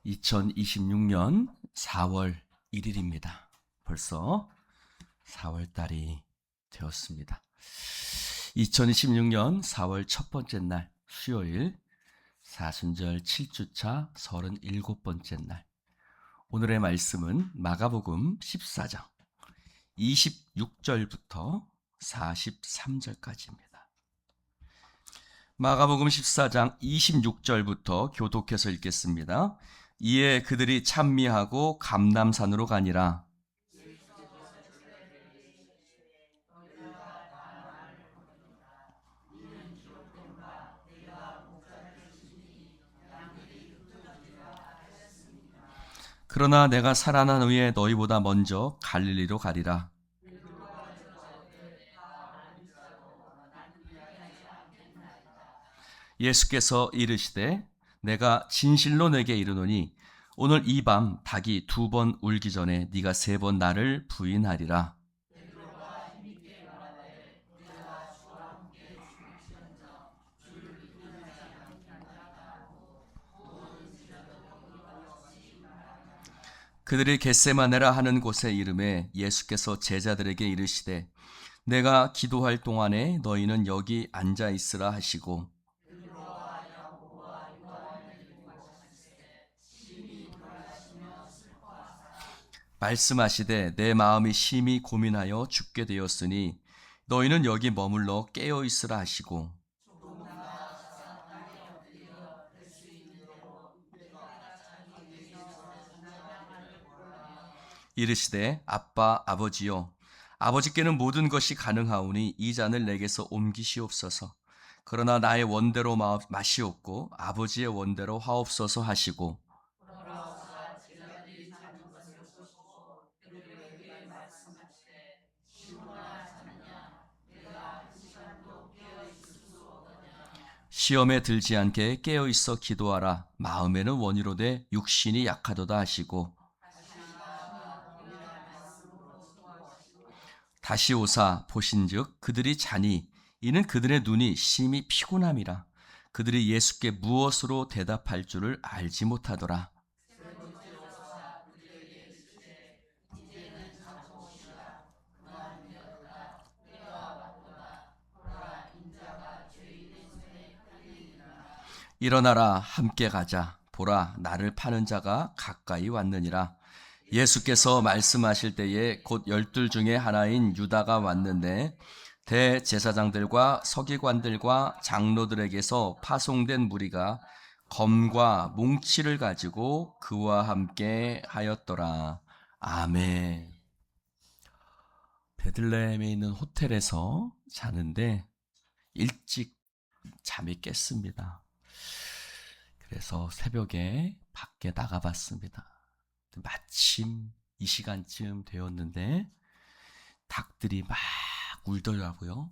2026년 4월 1일입니다. 벌써 4월 달이 되었습니다. 2026년 4월 첫 번째 날 수요일 사순절 7주차 37번째 날, 오늘의 말씀은 마가복음 14장 26절부터 43절까지입니다. 마가복음 14장 26절부터 교독해서 읽겠습니다. 이에 그들이 찬미하고 감람산으로 가니라. 그러나 내가 살아난 후에 너희보다 먼저 갈릴리로 가리라. 예수께서 이르시되 내가 진실로 내게 이르노니 오늘 이 밤 닭이 2번 울기 전에 네가 3번 나를 부인하리라. 그들이 겟세마네라 하는 곳에 이름에 예수께서 제자들에게 이르시되 내가 기도할 동안에 너희는 여기 앉아 있으라 하시고, 말씀하시되 내 마음이 심히 고민하여 죽게 되었으니 너희는 여기 머물러 깨어 있으라 하시고, 이르시되 아빠 아버지여, 아버지께는 모든 것이 가능하오니 이 잔을 내게서 옮기시옵소서. 그러나 나의 원대로 마시옵고 아버지의 원대로 하옵소서 하시고, 시험에 들지 않게 깨어 있어 기도하라. 마음에는 원이로되 육신이 약하도다 하시고, 다시 오사 보신즉 그들이 자니 이는 그들의 눈이 심히 피곤함이라. 그들이 예수께 무엇으로 대답할 줄을 알지 못하더라. 일어나라 함께 가자. 보라 나를 파는 자가 가까이 왔느니라. 예수께서 말씀하실 때에 곧 12 중에 하나인 유다가 왔는데 대제사장들과 서기관들과 장로들에게서 파송된 무리가 검과 뭉치를 가지고 그와 함께 하였더라. 아멘. 베들레헴에 있는 호텔에서 자는데 일찍 잠이 깼습니다. 그래서 새벽에 밖에 나가봤습니다. 마침 이 시간쯤 되었는데 닭들이 막 울더라고요.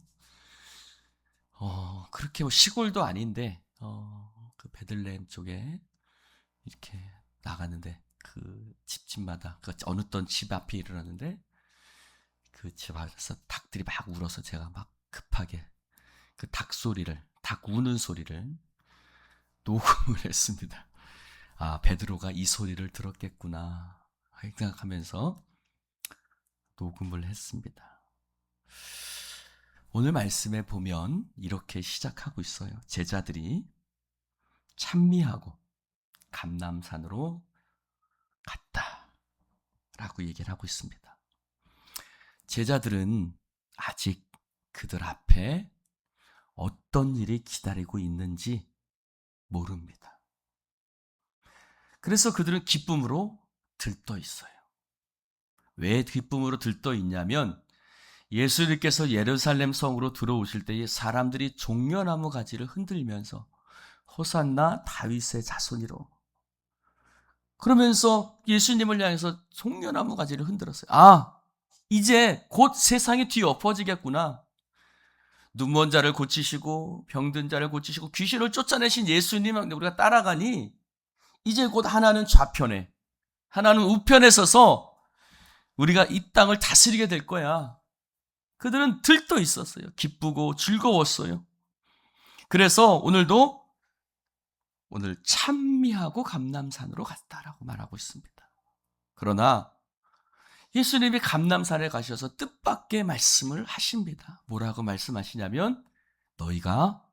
그렇게 시골도 아닌데 그 베들레헴 쪽에 이렇게 나가는데 그 집집마다 그 어느 떤 집 앞에 이르렀는데 그 집 앞에서 닭들이 막 울어서 제가 막 급하게 그 닭 우는 소리를 녹음을 했습니다. 아, 베드로가 이 소리를 들었겠구나 생각하면서 녹음을 했습니다. 오늘 말씀에 보면 이렇게 시작하고 있어요. 제자들이 찬미하고 감람산으로 갔다 라고 얘기를 하고 있습니다. 제자들은 아직 그들 앞에 어떤 일이 기다리고 있는지 모릅니다. 그래서 그들은 기쁨으로 들떠 있어요. 왜 기쁨으로 들떠 있냐면 예수님께서 예루살렘 성으로 들어오실 때에 사람들이 종려나무 가지를 흔들면서 호산나 다윗의 자손이로 그러면서 예수님을 향해서 종려나무 가지를 흔들었어요. 아, 이제 곧 세상이 뒤엎어지겠구나. 눈먼 자를 고치시고 병든 자를 고치시고 귀신을 쫓아내신 예수님 우리가 따라가니 이제 곧 하나는 좌편에 하나는 우편에 서서 우리가 이 땅을 다스리게 될 거야. 그들은 들떠 있었어요. 기쁘고 즐거웠어요. 그래서 오늘도 오늘 찬미하고 감람산으로 갔다라고 말하고 있습니다. 그러나 예수님이 감람산에 가셔서 뜻밖의 말씀을 하십니다. 뭐라고 말씀하시냐면 너희가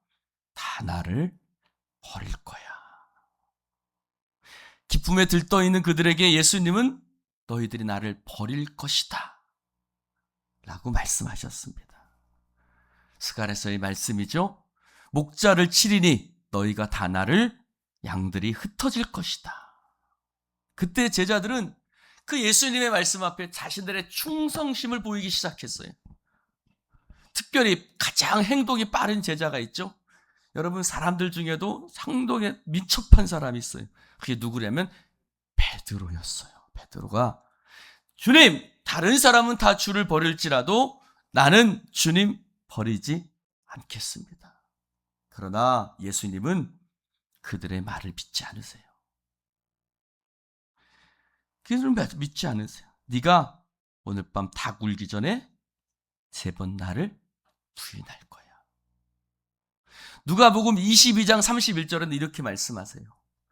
다 나를 버릴 거야. 기쁨에 들떠 있는 그들에게 예수님은 너희들이 나를 버릴 것이다 라고 말씀하셨습니다. 스가랴서의 말씀이죠. 목자를 치리니 너희가 다 나를 양들이 흩어질 것이다. 그때 제자들은 그 예수님의 말씀 앞에 자신들의 충성심을 보이기 시작했어요. 특별히 가장 행동이 빠른 제자가 있죠. 여러분, 사람들 중에도 상당히 민첩한 사람이 있어요. 그게 누구냐면 베드로였어요. 베드로가 주님, 다른 사람은 다 주를 버릴지라도 나는 주님 버리지 않겠습니다. 그러나 예수님은 그들의 말을 믿지 않으세요. 그들은 믿지 않으세요. 네가 오늘 밤 닭 울기 전에 3번 나를 부인할 거야. 누가복음 22장 31절은 이렇게 말씀하세요.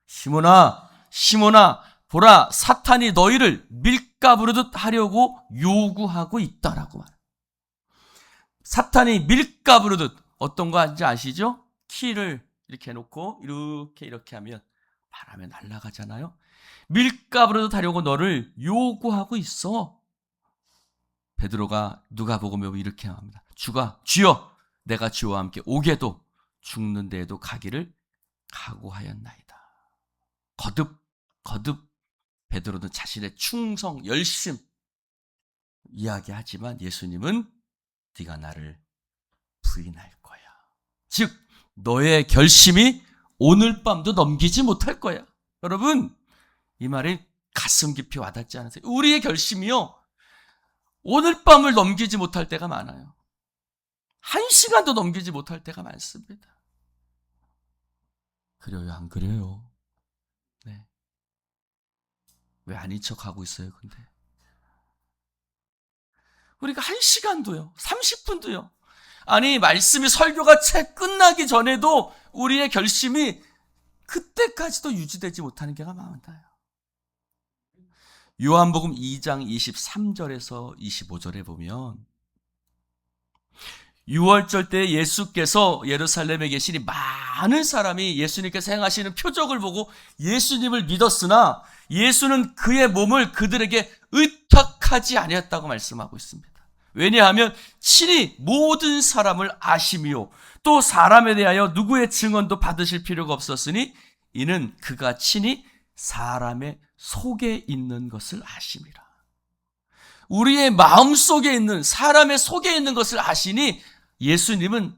시몬아, 시몬아, 보라, 사탄이 너희를 밀가부르듯 하려고 요구하고 있다라고 말해요. 사탄이 밀가부르듯 어떤 거 하는지 아시죠? 키를 이렇게 해놓고 이렇게 하면 바람에 날아가잖아요. 밀가부르듯 하려고 너를 요구하고 있어. 베드로가 누가복음에 이렇게 합니다. 주여, 내가 주와 함께 오게도 죽는 데에도 가기를 각오하였나이다. 거듭 베드로는 자신의 충성, 열심 이야기하지만 예수님은 네가 나를 부인할 거야. 즉 너의 결심이 오늘 밤도 넘기지 못할 거야. 여러분, 이 말이 가슴 깊이 와닿지 않으세요? 우리의 결심이요, 오늘 밤을 넘기지 못할 때가 많아요. 1시간도 넘기지 못할 때가 많습니다. 그래요, 안 그래요? 네. 왜 아닌 척하고 있어요, 근데? 우리가 1시간도요, 30분도요. 아니, 말씀이 설교가 채 끝나기 전에도 우리의 결심이 그때까지도 유지되지 못하는 게가 많아요. 요한복음 2장 23절에서 25절에 보면 6월절 때 예수께서 예루살렘에 계시니 많은 사람이 예수님께서 행하시는 표적을 보고 예수님을 믿었으나 예수는 그의 몸을 그들에게 의탁하지 아니었다고 말씀하고 있습니다. 왜냐하면 친히 모든 사람을 아심이요 또 사람에 대하여 누구의 증언도 받으실 필요가 없었으니 이는 그가 친히 사람의 속에 있는 것을 아심이라. 우리의 마음속에 있는, 사람의 속에 있는 것을 아시니 예수님은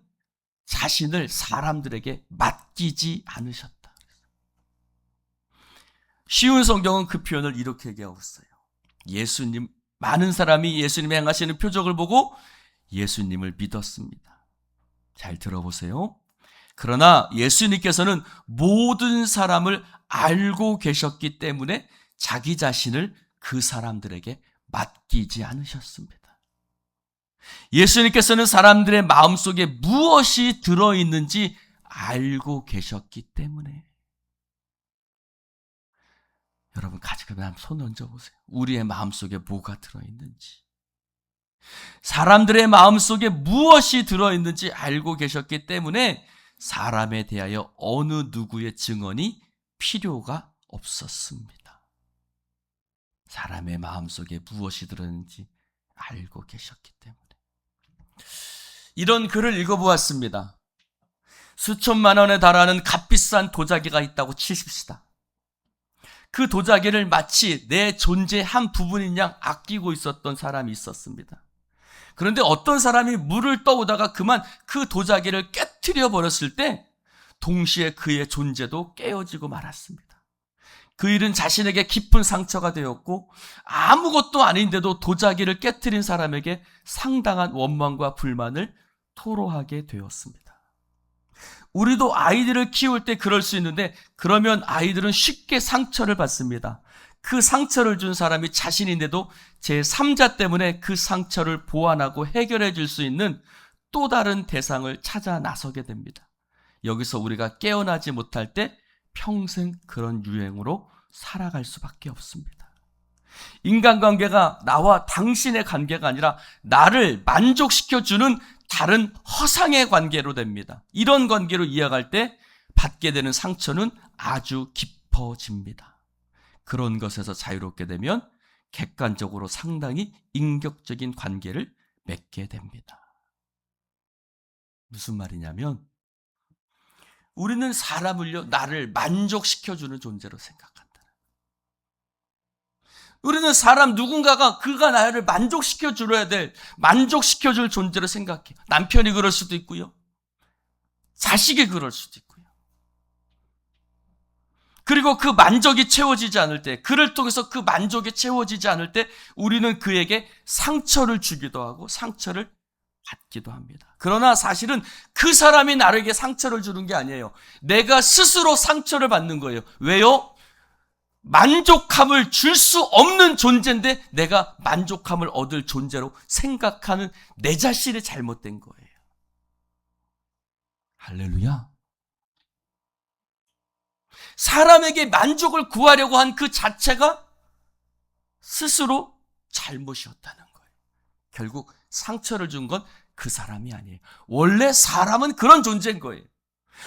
자신을 사람들에게 맡기지 않으셨다. 쉬운 성경은 그 표현을 이렇게 얘기하고 있어요. 많은 사람이 예수님이 행하시는 표적을 보고 예수님을 믿었습니다. 잘 들어보세요. 그러나 예수님께서는 모든 사람을 알고 계셨기 때문에 자기 자신을 그 사람들에게 맡기지 않으셨습니다. 예수님께서는 사람들의 마음속에 무엇이 들어있는지 알고 계셨기 때문에. 여러분, 가지고 한번 손 얹어보세요. 우리의 마음속에 뭐가 들어있는지. 사람들의 마음속에 무엇이 들어있는지 알고 계셨기 때문에 사람에 대하여 어느 누구의 증언이 필요가 없었습니다. 사람의 마음속에 무엇이 들어있는지 알고 계셨기 때문에. 이런 글을 읽어보았습니다. 수천만 원에 달하는 값비싼 도자기가 있다고 치십시다. 그 도자기를 마치 내 존재의 한 부분인 양 아끼고 있었던 사람이 있었습니다. 그런데 어떤 사람이 물을 떠오다가 그만 그 도자기를 깨트려 버렸을 때 동시에 그의 존재도 깨어지고 말았습니다. 그 일은 자신에게 깊은 상처가 되었고 아무것도 아닌데도 도자기를 깨트린 사람에게 상당한 원망과 불만을 토로하게 되었습니다. 우리도 아이들을 키울 때 그럴 수 있는데 그러면 아이들은 쉽게 상처를 받습니다. 그 상처를 준 사람이 자신인데도 제3자 때문에 그 상처를 보완하고 해결해 줄 수 있는 또 다른 대상을 찾아 나서게 됩니다. 여기서 우리가 깨어나지 못할 때 평생 그런 유행으로 살아갈 수밖에 없습니다. 인간관계가 나와 당신의 관계가 아니라 나를 만족시켜주는 다른 허상의 관계로 됩니다. 이런 관계로 이어갈 때 받게 되는 상처는 아주 깊어집니다. 그런 것에서 자유롭게 되면 객관적으로 상당히 인격적인 관계를 맺게 됩니다. 무슨 말이냐면 우리는 사람을요, 나를 만족시켜주는 존재로 생각한다. 우리는 사람 누군가가 그가 나를 만족시켜줘야 될, 만족시켜줄 존재로 생각해요. 남편이 그럴 수도 있고요. 자식이 그럴 수도 있고요. 그리고 그 만족이 채워지지 않을 때, 그를 통해서 그 만족이 채워지지 않을 때 우리는 그에게 상처를 주기도 하고 상처를 받기도 합니다. 그러나 사실은 그 사람이 나에게 상처를 주는 게 아니에요. 내가 스스로 상처를 받는 거예요. 왜요? 만족함을 줄 수 없는 존재인데 내가 만족함을 얻을 존재로 생각하는 내 자신이 잘못된 거예요. 할렐루야. 사람에게 만족을 구하려고 한 그 자체가 스스로 잘못이었다는 거예요. 결국 상처를 준 건 그 사람이 아니에요. 원래 사람은 그런 존재인 거예요.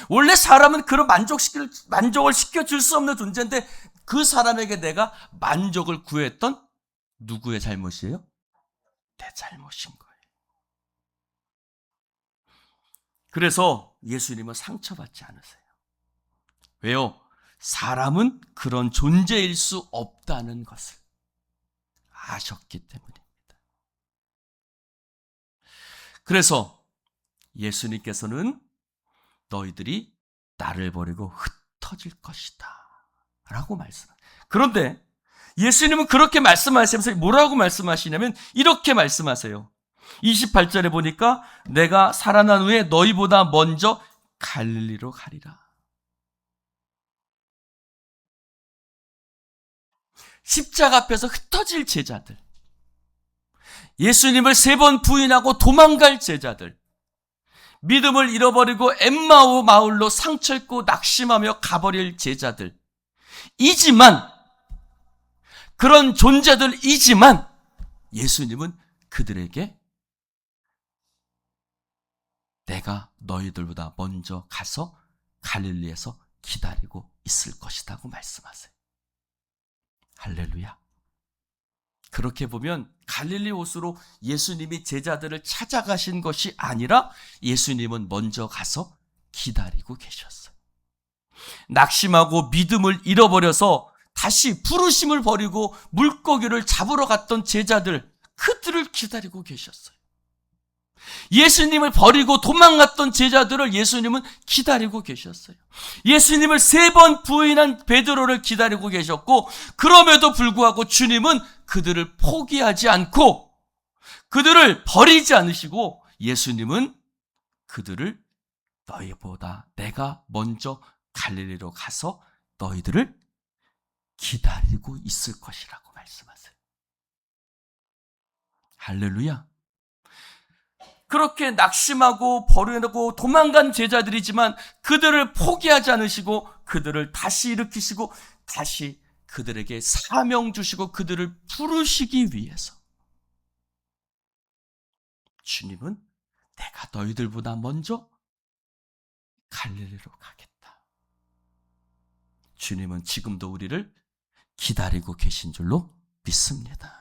원래 사람은 그런 만족을 시켜줄 수 없는 존재인데 그 사람에게 내가 만족을 구했던 누구의 잘못이에요? 내 잘못인 거예요. 그래서 예수님은 상처받지 않으세요. 왜요? 사람은 그런 존재일 수 없다는 것을 아셨기 때문입니다. 그래서 예수님께서는 너희들이 나를 버리고 흩어질 것이다 라고 말씀합니다. 그런데 예수님은 그렇게 말씀하시면서 뭐라고 말씀하시냐면 이렇게 말씀하세요. 28절에 보니까 내가 살아난 후에 너희보다 먼저 갈릴리로 가리라. 십자가 앞에서 흩어질 제자들, 예수님을 3번 부인하고 도망갈 제자들, 믿음을 잃어버리고 엠마오 마을로 상처 입고 낙심하며 가버릴 제자들 이지만, 그런 존재들이지만 예수님은 그들에게 내가 너희들보다 먼저 가서 갈릴리에서 기다리고 있을 것이라고 말씀하세요. 할렐루야. 그렇게 보면 갈릴리 호수로 예수님이 제자들을 찾아가신 것이 아니라 예수님은 먼저 가서 기다리고 계셨어요. 낙심하고 믿음을 잃어버려서 다시 부르심을 버리고 물고기를 잡으러 갔던 제자들, 그들을 기다리고 계셨어요. 예수님을 버리고 도망갔던 제자들을 예수님은 기다리고 계셨어요. 예수님을 3번 부인한 베드로를 기다리고 계셨고, 그럼에도 불구하고 주님은 그들을 포기하지 않고 그들을 버리지 않으시고 예수님은 그들을 너희보다 내가 먼저 갈릴리로 가서 너희들을 기다리고 있을 것이라고 말씀하세요. 할렐루야. 그렇게 낙심하고 버리고 도망간 제자들이지만 그들을 포기하지 않으시고 그들을 다시 일으키시고 다시 그들에게 사명 주시고 그들을 부르시기 위해서 주님은 내가 너희들보다 먼저 갈릴리로 가겠다. 주님은 지금도 우리를 기다리고 계신 줄로 믿습니다.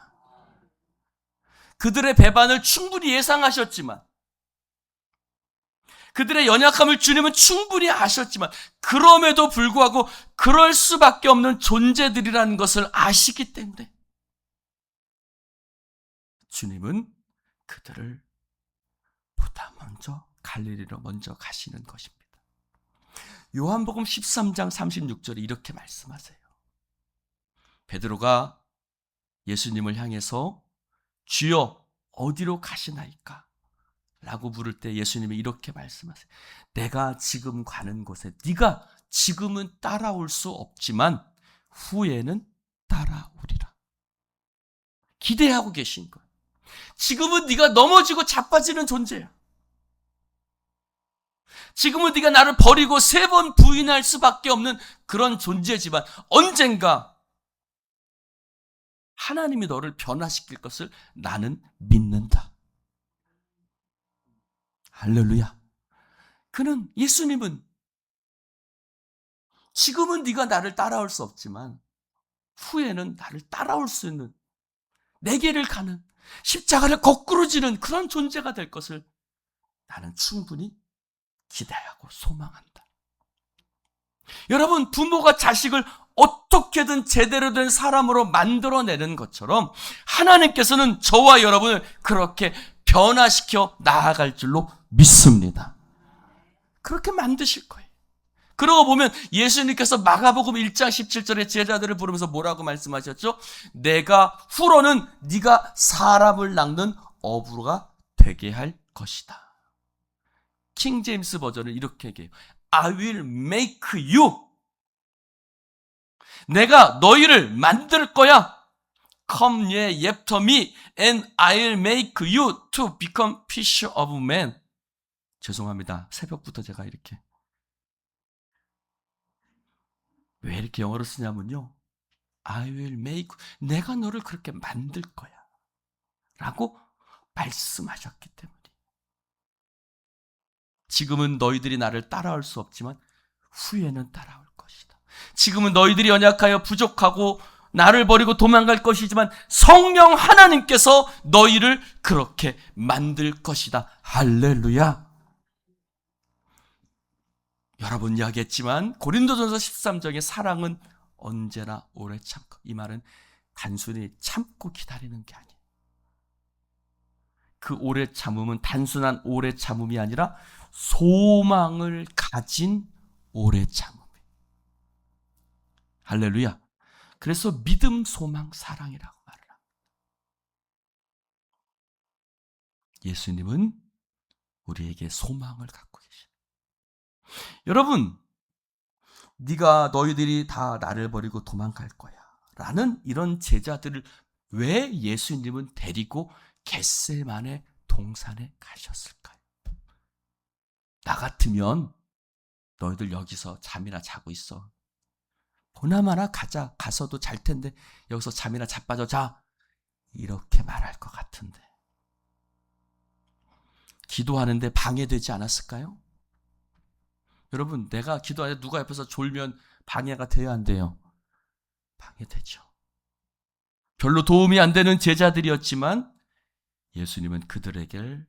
그들의 배반을 충분히 예상하셨지만, 그들의 연약함을 주님은 충분히 아셨지만, 그럼에도 불구하고 그럴 수밖에 없는 존재들이라는 것을 아시기 때문에 주님은 그들을 보다 먼저 갈릴리로 먼저 가시는 것입니다. 요한복음 13장 36절에 이렇게 말씀하세요. 베드로가 예수님을 향해서 주여 어디로 가시나이까? 라고 물을 때 예수님이 이렇게 말씀하세요. 내가 지금 가는 곳에 네가 지금은 따라올 수 없지만 후에는 따라오리라. 기대하고 계신 거예요. 지금은 네가 넘어지고 자빠지는 존재야. 지금은 네가 나를 버리고 3번 부인할 수밖에 없는 그런 존재지만 언젠가 하나님이 너를 변화시킬 것을 나는 믿는다. 할렐루야. 예수님은 지금은 네가 나를 따라올 수 없지만 후에는 나를 따라올 수 있는, 내 길을 가는, 십자가를 거꾸로 지는 그런 존재가 될 것을 나는 충분히 기대하고 소망한다. 여러분, 부모가 자식을 어떻게든 제대로 된 사람으로 만들어내는 것처럼 하나님께서는 저와 여러분을 그렇게 변화시켜 나아갈 줄로 믿습니다. 그렇게 만드실 거예요. 그러고 보면 예수님께서 마가복음 1장 17절에 제자들을 부르면서 뭐라고 말씀하셨죠? 내가 후로는 네가 사람을 낚는 어부가 되게 할 것이다. 킹 제임스 버전은 이렇게 얘기해요. I will make you. 내가 너희를 만들 거야. Come ye after me and I'll make you to become fisher of men. 죄송합니다. 새벽부터 제가 이렇게. 왜 이렇게 영어로 쓰냐면요. I will make, 내가 너를 그렇게 만들 거야. 라고 말씀하셨기 때문에. 지금은 너희들이 나를 따라올 수 없지만 후에는 따라올 것이다. 지금은 너희들이 연약하여 부족하고 나를 버리고 도망갈 것이지만 성령 하나님께서 너희를 그렇게 만들 것이다. 할렐루야. 여러 번 이야기했지만 고린도전서 13장의 사랑은 언제나 오래 참고, 이 말은 단순히 참고 기다리는 게 아니에요. 그 오래 참음은 단순한 오래 참음이 아니라 소망을 가진 오래 참음이에요. 할렐루야. 그래서 믿음, 소망, 사랑이라고 말을 합니다. 예수님은 우리에게 소망을 갖고 계십니다. 여러분, 너희들이 다 나를 버리고 도망갈 거야 라는 이런 제자들을 왜 예수님은 데리고 겟세마네 동산에 가셨을까요? 나 같으면 너희들 여기서 잠이나 자고 있어. 보나마나 가서도 잘 텐데 여기서 잠이나 자빠져 자. 이렇게 말할 것 같은데. 기도하는데 방해되지 않았을까요? 여러분, 내가 기도하는데 누가 옆에서 졸면 방해가 돼야 안 돼요? 방해되죠. 별로 도움이 안 되는 제자들이었지만 예수님은 그들에게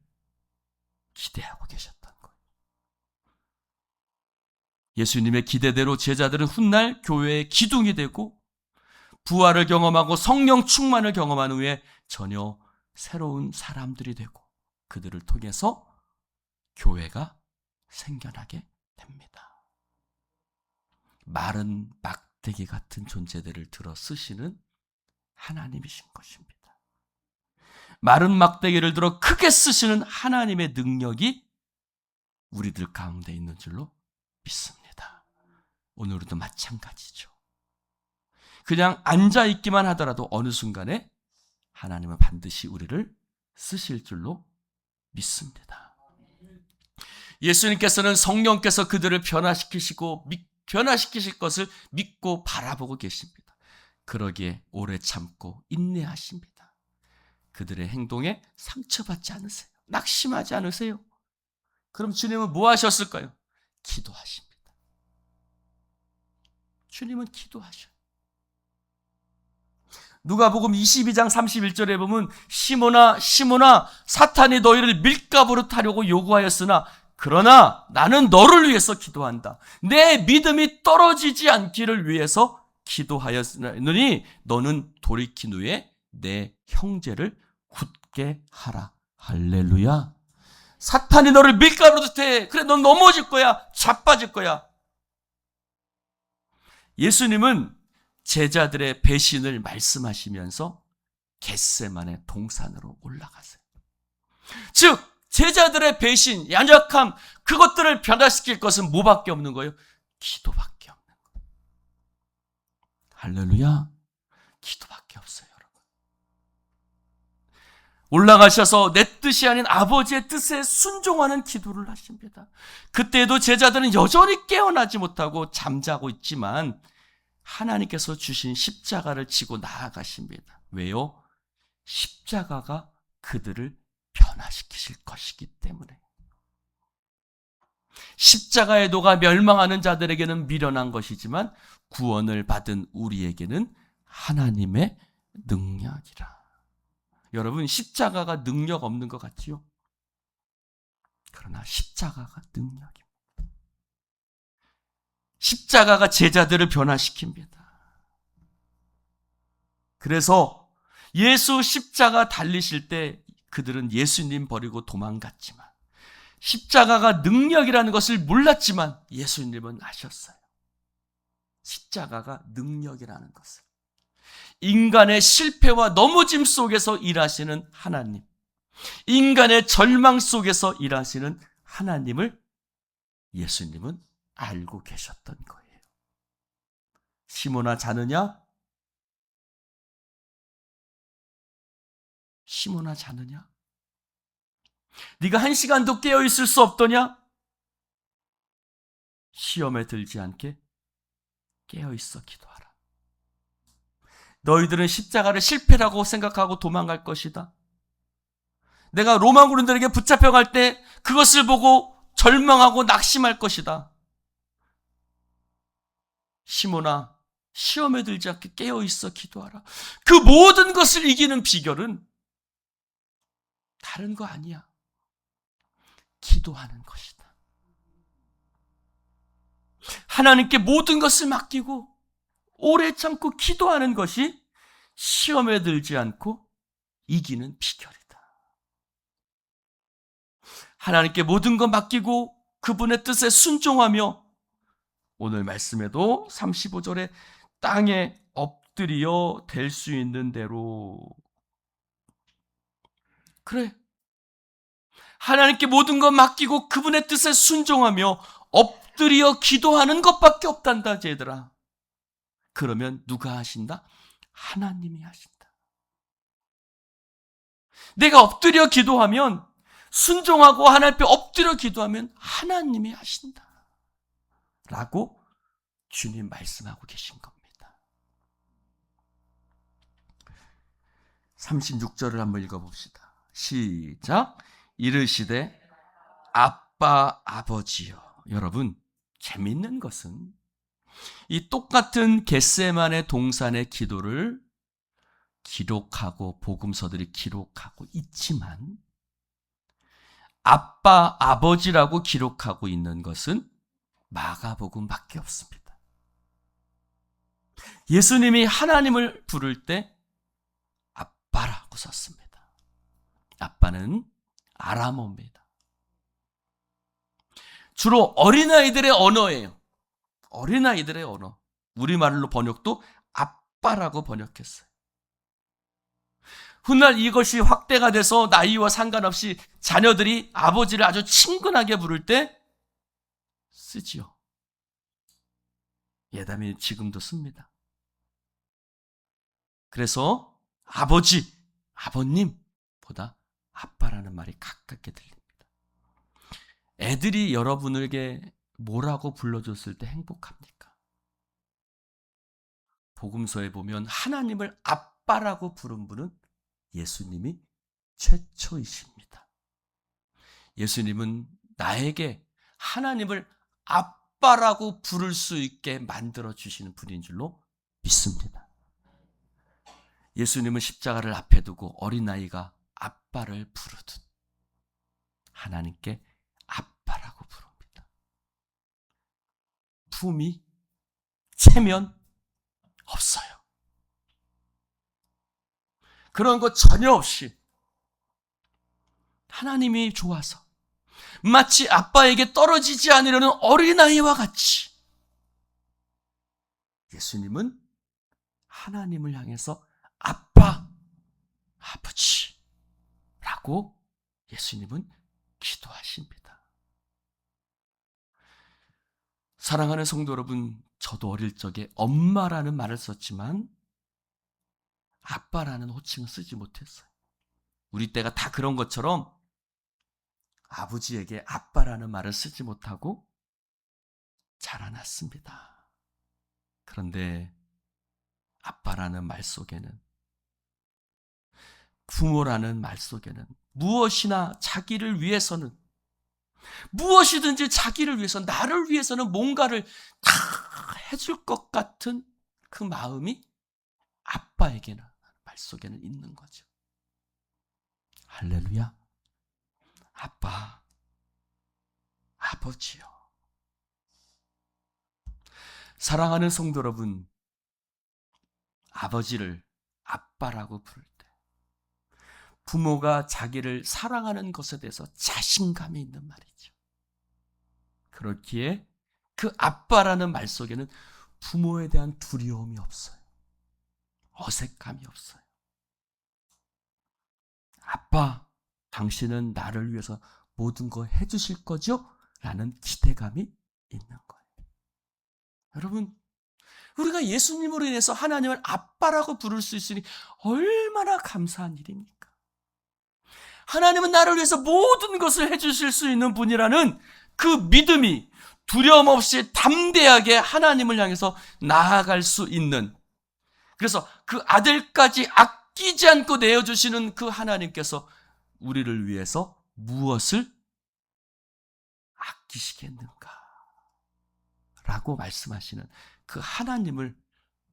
기대하고 계셨던 거예요. 예수님의 기대대로 제자들은 훗날 교회의 기둥이 되고 부활을 경험하고 성령 충만을 경험한 후에 전혀 새로운 사람들이 되고 그들을 통해서 교회가 생겨나게 됩니다. 마른 막대기 같은 존재들을 들어 쓰시는 하나님이신 것입니다. 마른 막대기를 들어 크게 쓰시는 하나님의 능력이 우리들 가운데 있는 줄로 믿습니다. 오늘도 마찬가지죠. 그냥 앉아있기만 하더라도 어느 순간에 하나님은 반드시 우리를 쓰실 줄로 믿습니다. 예수님께서는 성령께서 그들을 변화시키실 것을 믿고 바라보고 계십니다. 그러기에 오래 참고 인내하십니다. 그들의 행동에 상처받지 않으세요. 낙심하지 않으세요. 그럼 주님은 뭐 하셨을까요? 기도하십니다. 주님은 기도하셔요. 누가복음 22장 31절에 보면 시몬아 시몬아 사탄이 너희를 밀가부로 타려고 요구하였으나 그러나 나는 너를 위해서 기도한다. 내 믿음이 떨어지지 않기를 위해서 기도하였으니 너는 돌이킨 후에 내 형제를 굳게 하라. 할렐루야. 사탄이 너를 밀가부로 태. 그래 넌 넘어질 거야. 자빠질 거야. 예수님은 제자들의 배신을 말씀하시면서 겟세마네 동산으로 올라가세요. 즉 제자들의 배신, 연약함, 그것들을 변화시킬 것은 뭐밖에 없는 거예요? 기도밖에 없는 거예요. 할렐루야. 기도밖에 없어요, 여러분. 올라가셔서 내 뜻이 아닌 아버지의 뜻에 순종하는 기도를 하십니다. 그때에도 제자들은 여전히 깨어나지 못하고 잠자고 있지만 하나님께서 주신 십자가를 지고 나아가십니다. 왜요? 십자가가 그들을 변화시키실 것이기 때문에. 십자가에 녹아 멸망하는 자들에게는 미련한 것이지만 구원을 받은 우리에게는 하나님의 능력이라. 여러분, 십자가가 능력 없는 것 같지요? 그러나 십자가가 능력입니다. 십자가가 제자들을 변화시킵니다. 그래서 예수 십자가 달리실 때 그들은 예수님 버리고 도망갔지만 십자가가 능력이라는 것을 몰랐지만 예수님은 아셨어요. 십자가가 능력이라는 것을. 인간의 실패와 넘어짐 속에서 일하시는 하나님, 인간의 절망 속에서 일하시는 하나님을 예수님은 알고 계셨던 거예요. 시몬아, 자느냐? 시몬아, 자느냐? 네가 1시간도 깨어있을 수 없더냐? 시험에 들지 않게 깨어있어 기도하라. 너희들은 십자가를 실패라고 생각하고 도망갈 것이다. 내가 로마군들에게 붙잡혀갈 때 그것을 보고 절망하고 낙심할 것이다. 시몬아, 시험에 들지 않게 깨어있어 기도하라. 그 모든 것을 이기는 비결은 다른 거 아니야. 기도하는 것이다. 하나님께 모든 것을 맡기고 오래 참고 기도하는 것이 시험에 들지 않고 이기는 비결이다. 하나님께 모든 것 맡기고 그분의 뜻에 순종하며 오늘 말씀에도 35절에 땅에 엎드려 댈 수 있는 대로. 그래, 하나님께 모든 것 맡기고 그분의 뜻에 순종하며 엎드려 기도하는 것밖에 없단다, 얘들아. 그러면 누가 하신다? 하나님이 하신다. 내가 엎드려 기도하면, 순종하고 하나님 앞에 엎드려 기도하면 하나님이 하신다 라고 주님 말씀하고 계신 겁니다. 36절을 한번 읽어봅시다. 시작. 이르시되 아빠 아버지여. 여러분, 재밌는 것은 이 똑같은 겟세마네 동산의 기도를 기록하고 복음서들이 기록하고 있지만 아빠 아버지라고 기록하고 있는 것은 마가복음밖에 없습니다. 예수님이 하나님을 부를 때 아빠라고 썼습니다. 아빠는 아람어입니다. 주로 어린아이들의 언어예요. 어린아이들의 언어. 우리말로 번역도 아빠라고 번역했어요. 훗날 이것이 확대가 돼서 나이와 상관없이 자녀들이 아버지를 아주 친근하게 부를 때 쓰지요. 예담이 지금도 씁니다. 그래서 아버지, 아버님보다 아빠라는 말이 가깝게 들립니다. 애들이 여러분에게 뭐라고 불러줬을 때 행복합니까? 복음서에 보면 하나님을 아빠라고 부른 분은 예수님이 최초이십니다. 예수님은 나에게 하나님을 아빠라고 부를 수 있게 만들어주시는 분인 줄로 믿습니다. 예수님은 십자가를 앞에 두고 어린아이가 아빠를 부르듯 하나님께 아빠라고 부릅니다. 품위, 체면 없어요. 그런 것 전혀 없이 하나님이 좋아서 마치 아빠에게 떨어지지 않으려는 어린아이와 같이 예수님은 하나님을 향해서 아빠, 아버지라고 예수님은 기도하십니다. 사랑하는 성도 여러분, 저도 어릴 적에 엄마라는 말을 썼지만 아빠라는 호칭을 쓰지 못했어요. 우리 때가 다 그런 것처럼 아버지에게 아빠라는 말을 쓰지 못하고 자라났습니다. 그런데 아빠라는 말 속에는, 부모라는 말 속에는 무엇이나 자기를 위해서는, 무엇이든지 자기를 위해서, 나를 위해서는 뭔가를 다 해줄 것 같은 그 마음이 아빠에게는, 말 속에는 있는 거죠. 할렐루야. 아빠, 아버지요. 사랑하는 성도 여러분, 아버지를 아빠라고 부를 때 부모가 자기를 사랑하는 것에 대해서 자신감이 있는 말이죠. 그렇기에 그 아빠라는 말 속에는 부모에 대한 두려움이 없어요. 어색함이 없어요. 아빠, 당신은 나를 위해서 모든 거 해주실 거죠? 라는 기대감이 있는 거예요. 여러분, 우리가 예수님으로 인해서 하나님을 아빠라고 부를 수 있으니 얼마나 감사한 일입니까? 하나님은 나를 위해서 모든 것을 해주실 수 있는 분이라는 그 믿음이 두려움 없이 담대하게 하나님을 향해서 나아갈 수 있는, 그래서 그 아들까지 아끼지 않고 내어주시는 그 하나님께서 우리를 위해서 무엇을 아끼시겠는가 라고 말씀하시는 그 하나님을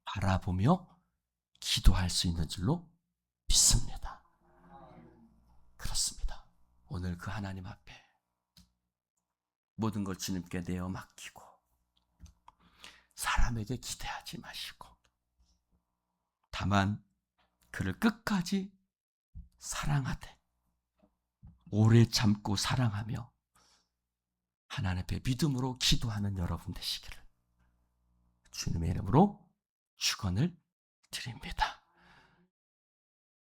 바라보며 기도할 수 있는 줄로 믿습니다. 그렇습니다. 오늘 그 하나님 앞에 모든 걸 주님께 내어 맡기고 사람에게 기대하지 마시고 다만 그를 끝까지 사랑하되 오래 참고 사랑하며 하나님 앞에 믿음으로 기도하는 여러분 되시기를 주님의 이름으로 축원을 드립니다.